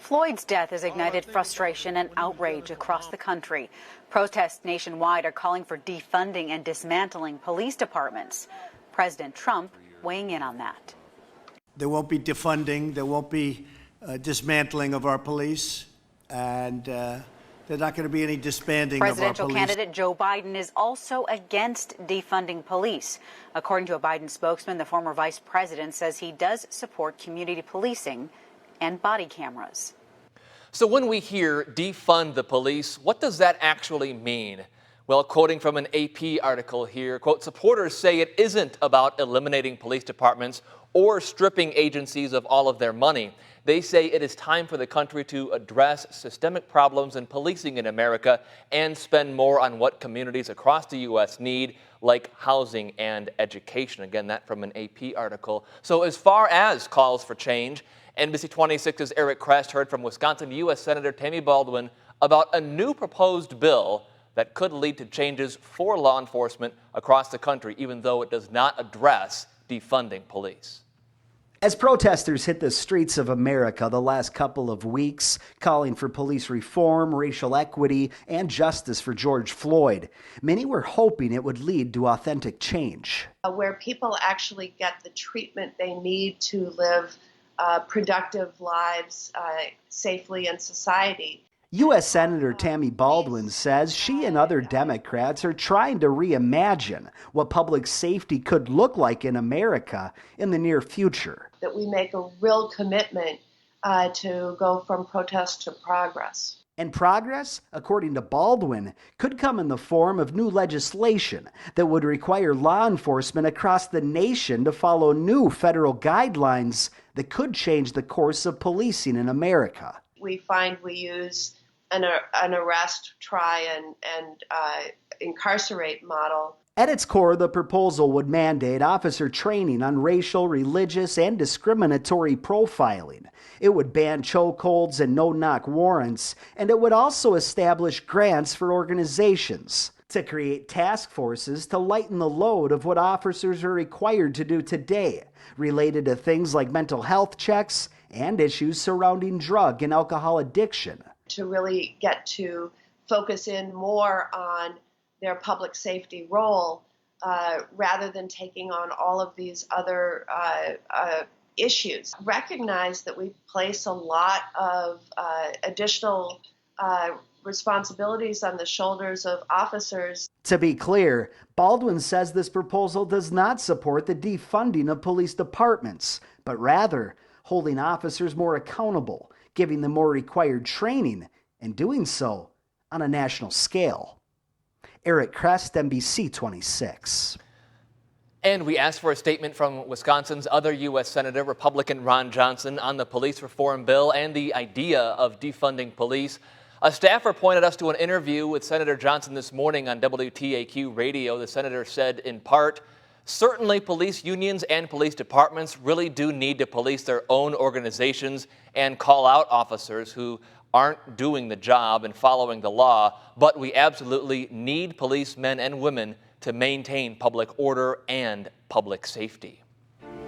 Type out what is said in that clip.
Floyd's death has ignited frustration and outrage across the country. Protests nationwide are calling for defunding and dismantling police departments. President Trump weighing in on that. There won't be defunding, there won't be dismantling of our police, and there's not going to be any disbanding of our police. Presidential candidate Joe Biden is also against defunding police. According to a Biden spokesman, the former vice president says he does support community policing and body cameras. So when we hear defund the police, what does that actually mean? Well, quoting from an AP article here, quote, supporters say it isn't about eliminating police departments or stripping agencies of all of their money. They say it is time for the country to address systemic problems in policing in America and spend more on what communities across the U.S. need, like housing and education. Again, that from an AP article. So as far as calls for change, NBC 26's Eric Krest heard from Wisconsin U.S. Senator Tammy Baldwin about a new proposed bill that could lead to changes for law enforcement across the country, even though it does not address defunding police. As protesters hit the streets of America the last couple of weeks, calling for police reform, racial equity, and justice for George Floyd, many were hoping it would lead to authentic change. Where people actually get the treatment they need to live productive lives safely in society. U.S. Senator Tammy Baldwin says she and other Democrats are trying to reimagine what public safety could look like in America in the near future. That we make a real commitment to go from protest to progress. And progress, according to Baldwin, could come in the form of new legislation that would require law enforcement across the nation to follow new federal guidelines that could change the course of policing in America. We find we use an arrest, try, and incarcerate model. At its core, the proposal would mandate officer training on racial, religious, and discriminatory profiling. It would ban chokeholds and no-knock warrants, and it would also establish grants for organizations to create task forces to lighten the load of what officers are required to do today, related to things like mental health checks and issues surrounding drug and alcohol addiction. To really get to focus in more on their public safety role rather than taking on all of these other issues. Recognize that we place a lot of additional responsibilities on the shoulders of officers. To be clear, Baldwin says this proposal does not support the defunding of police departments, but rather holding officers more accountable, giving them more required training, and doing so on a national scale. Eric Krest, NBC 26. And we asked for a statement from Wisconsin's other U.S. Senator, Republican Ron Johnson, on the police reform bill and the idea of defunding police. A staffer pointed us to an interview with Senator Johnson this morning on WTAQ radio. The senator said, in part, certainly police unions and police departments really do need to police their own organizations and call out officers who aren't doing the job and following the law, but we absolutely need policemen and women to maintain public order and public safety.